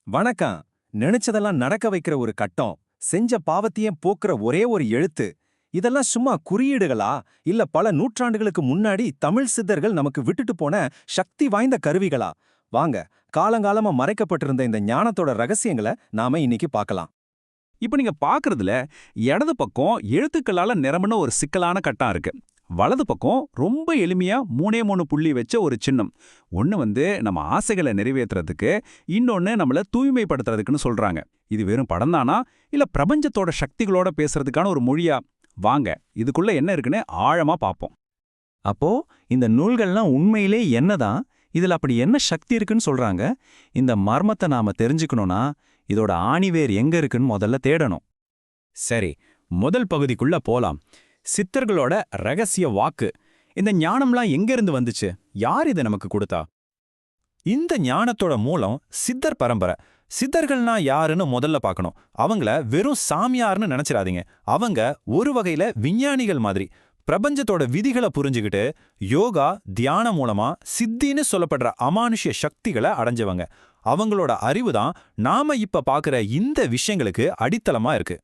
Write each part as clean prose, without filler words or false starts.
வணக்கம். நினைச்சதெல்லாம் நடக்க வைக்கிற ஒரு கட்டம், செஞ்ச பாவத்தையே போக்குற ஒரே ஒரு எழுத்து, இதெல்லாம் சும்மா குறியீடுகளா? இல்ல பல நூற்றாண்டுகளுக்கு முன்னாடி தமிழ் சித்தர்கள் நமக்கு விட்டுட்டு போன சக்தி வாய்ந்த கருவிகளா? வாங்க, காலங்காலமா மறைக்கப்பட்டிருந்த இந்த ஞானத்தோட ரகசியங்களை நாம இன்னைக்கு பார்க்கலாம். இப்ப நீங்க பாக்குறதுல இடது பக்கம் எழுத்துக்களால நிரம்பின ஒரு சிக்கலான கட்டம் இருக்கு. வலது பக்கம் ரொம்ப எளிமையா மூணே மூணு புள்ளி வச்ச ஒரு சின்னம். ஒன்னு நம்ம ஆசைகளை நிறைவேற்றுறதுக்கு, இன்னொன்னு நம்மள தூய்மைப்படுத்துறதுக்குன்னு சொல்றாங்க. இது வெறும் படம்தானா, இல்ல பிரபஞ்சத்தோட சக்திகளோட பேசுறதுக்கான ஒரு மொழியா? வாங்க, இதுக்குள்ள என்ன இருக்குன்னு ஆழமா பாப்போம். அப்போ இந்த நூல்கள்லாம் உண்மையிலே என்னதான், இதுல அப்படி என்ன சக்தி இருக்குன்னு சொல்றாங்க? இந்த மர்மத்தை நாம தெரிஞ்சுக்கணும்னா இதோட ஆணிவேர் எங்க இருக்குன்னு முதல்ல தேடணும். சரி, முதல் பகுதிக்குள்ள போலாம். சித்தர்களோட ரகசிய வாக்கு. இந்த ஞானம்லாம் எங்க இருந்து வந்துச்சு? யார் இதை நமக்கு கொடுத்தா? இந்த ஞானத்தோட மூலம் சித்தர் பரம்பரை. சித்தர்கள்னா யாருன்னு முதல்ல பார்க்கணும். அவங்கள வெறும் சாமியார்னு நினைச்சிடாதீங்க. அவங்க ஒரு வகையில விஞ்ஞானிகள் மாதிரி. பிரபஞ்சத்தோட விதிகளை புரிஞ்சுக்கிட்டு யோகா, தியானம் மூலமா சித்தின்னு சொல்லப்படுற அமானுஷ்ய சக்திகளை அடைஞ்சவங்க. அவங்களோட அறிவுதான் நாம இப்ப பார்க்குற இந்த விஷயங்களுக்கு அடித்தளமா இருக்கு.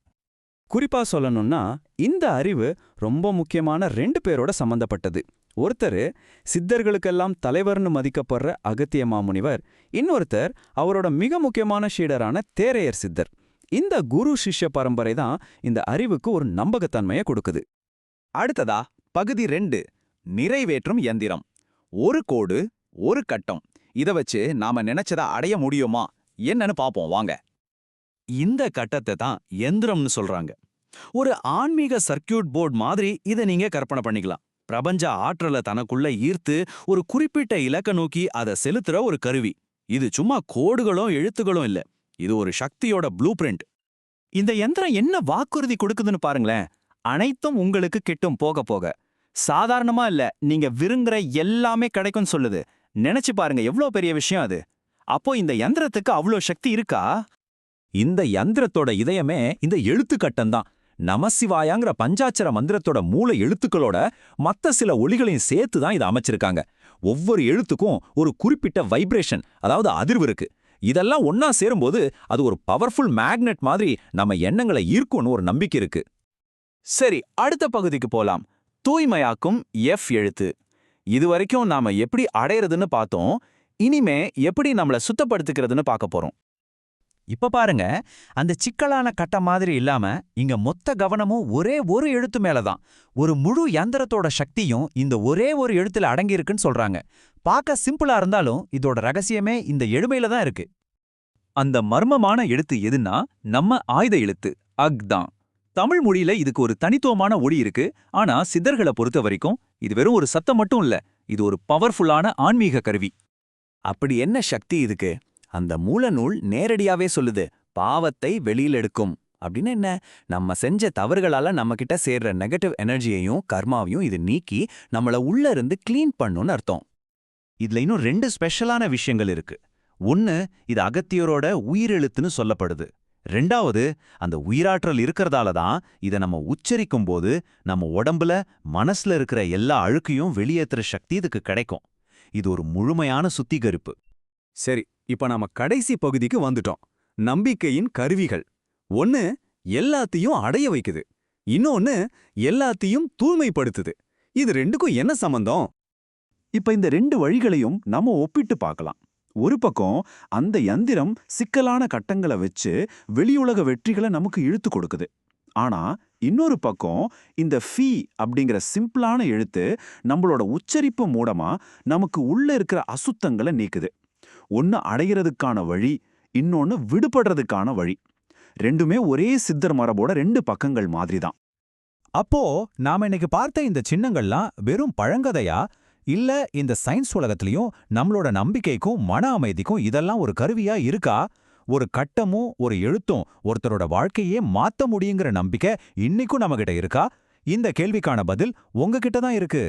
குறிப்பா சொல்லணும்னா இந்த அறிவு ரொம்ப முக்கியமான 2 பேரோட சம்பந்தப்பட்டது. ஒருத்தர் சித்தர்களுக்கெல்லாம் தலைவர்னு மதிக்கப்படுற அகத்திய மாமுனிவர், இன்னொருத்தர் அவரோட மிக முக்கியமான ஷீடரான தேரையர் சித்தர். இந்த குரு சிஷ்ய பரம்பரை தான் இந்த அறிவுக்கு ஒரு நம்பகத்தன்மையை கொடுக்குது. அடுத்ததா பகுதி 2, நிறைவேற்றும் யந்திரம். ஒரு கோடு, ஒரு கட்டம். இத வச்சு நாம நினைச்சதை அடைய முடியுமா என்னன்னு பாப்போம் வாங்க. இந்த கட்டத்தை தான் யந்திரம்னு சொல்றாங்க. ஒரு ஆன்மீக சர்க்கியூட் போர்டு மாதிரி இதை நீங்க கற்பனை பண்ணிக்கலாம். பிரபஞ்ச ஆற்றலை தனக்குள்ள ஈர்த்து ஒரு குறிப்பிட்ட இலக்க நோக்கி அதை செலுத்துற ஒரு கருவி. இது சும்மா கோடுகளும் எழுத்துகளும் இல்ல, இது ஒரு சக்தியோட ப்ளூ பிரிண்ட். இந்த யந்திரம் என்ன வாக்குறுதி கொடுக்குதுன்னு பாருங்களேன். அனைத்தும் உங்களுக்கு கிட்டும் போக போக. சாதாரணமா இல்ல, நீங்க விரும்புற எல்லாமே கிடைக்கும்னு சொல்லுது. நினைச்சு பாருங்க, எவ்வளோ பெரிய விஷயம் அது. அப்போ இந்த யந்திரத்துக்கு அவ்வளோ சக்தி இருக்கா? இந்த யந்திரத்தோட இதயமே இந்த எழுத்துக்கட்டம் தான். நமசிவாயாங்கிற பஞ்சாட்சர மந்திரத்தோட மூல எழுத்துக்களோட மத்த சில ஒலிகளையும் சேர்த்து தான் இதை அமைச்சிருக்காங்க. ஒவ்வொரு எழுத்துக்கும் ஒரு குறிப்பிட்ட வைப்ரேஷன், அதாவது அதிர்வு இருக்கு. இதெல்லாம் ஒன்னா சேரும்போது அது ஒரு பவர்ஃபுல் மேக்னெட் மாதிரி நம்ம எண்ணங்களை ஈர்க்கும்னு ஒரு நம்பிக்கை இருக்கு. சரி, அடுத்த பகுதிக்கு போலாம். தூய்மையாக்கும் எஃப் எழுத்து. இதுவரைக்கும் நாம எப்படி அடையிறதுன்னு பார்த்தோம். இனிமே எப்படி நம்மள சுத்தப்படுத்திக்கிறதுன்னு பார்க்க போறோம். இப்ப பாருங்க, அந்த சிக்கலான கட்டம் மாதிரி இல்லாம இங்க மொத்த கவனமும் ஒரே ஒரு எழுத்து மேலதான். ஒரு முழு யந்திரத்தோட சக்தியும் இந்த ஒரே ஒரு எழுத்துல அடங்கியிருக்குன்னு சொல்றாங்க. பார்க்க சிம்பிளா இருந்தாலும் இதோட ரகசியமே இந்த எழுமையில தான் இருக்கு. அந்த மர்மமான எழுத்து எதுன்னா நம்ம ஆயுத எழுத்து அக் தான். தமிழ் மொழியில இதுக்கு ஒரு தனித்துவமான ஒலி இருக்கு. ஆனா சித்தர்களை பொறுத்த வரைக்கும் இது வெறும் ஒரு சத்தம் மட்டும் இல்ல, இது ஒரு பவர்ஃபுல்லான ஆன்மீக கருவி. அப்படி என்ன சக்தி இதுக்கு? அந்த மூலநூல் நேரடியாவே சொல்லுது, பாவத்தை வெளியில் எடுக்கும். அப்படின்னு என்ன? நம்ம செஞ்ச தவறுகளால நம்ம கிட்ட சேர்ற நெகட்டிவ் எனர்ஜியையும் கர்மாவையும் இது நீக்கி நம்மள உள்ள இருந்து கிளீன் பண்ணுன்னு அர்த்தம். இதுல இன்னும் 2 ஸ்பெஷலான விஷயங்கள் இருக்கு. ஒன்னு, இது அகத்தியரோட உயிரெழுத்துன்னு சொல்லப்படுது. 2வது, அந்த உயிராற்றல் இருக்கிறதால தான் இதை நம்ம உச்சரிக்கும் போது நம்ம உடம்புல மனசுல இருக்கிற எல்லா அழுக்கையும் வெளியேற்றுற சக்தி இதுக்கு கிடைக்கும். இது ஒரு முழுமையான சுத்திகரிப்பு. சரி, இப்ப நாம கடைசி பகுதிக்கு வந்துட்டோம். நம்பிக்கையின் கருவிகள். ஒன்னு எல்லாத்தையும் அடைய வைக்குது, இன்னொன்னு எல்லாத்தையும் தூய்மைப்படுத்துது. இது 2க்கும் என்ன சம்பந்தம்? இப்ப இந்த 2 வழிகளையும் நாம ஒப்பிட்டு பார்க்கலாம். ஒரு பக்கம் அந்த யந்திரம் சிக்கலான கட்டங்களை வச்சு வெளியுலக வெற்றிகளை நமக்கு இழுத்து கொடுக்குது. ஆனா இன்னொரு பக்கம் இந்த ஃபீ அப்படிங்கிற சிம்பிளான எழுத்து நம்மளோட உச்சரிப்பு மூலமா நமக்கு உள்ள இருக்கிற அசுத்தங்களை நீக்குது. ஒன்னு அடைகிறதுக்கான வழி, இன்னொன்னு விடுபடுறதுக்கான வழி. 2மே ஒரே சித்தர் மரபோட 2 பக்கங்கள் மாதிரி தான். அப்போ நாம இன்னைக்கு பார்த்த இந்த சின்னங்கள்லாம் வெறும் பழங்கதையா, இல்ல இந்த சயின்ஸ் உலகத்திலையும் நம்மளோட நம்பிக்கைக்கும் மன அமைதிக்கும் இதெல்லாம் ஒரு கருவியா இருக்கா? ஒரு கட்டமும் ஒரு எழுத்தும் ஒருத்தரோட வாழ்க்கையே மாத்த முடியுங்கிற நம்பிக்கை இன்னைக்கும் நம்மகிட்ட இருக்கா? இந்த கேள்விக்கான பதில் உங்ககிட்ட தான் இருக்கு.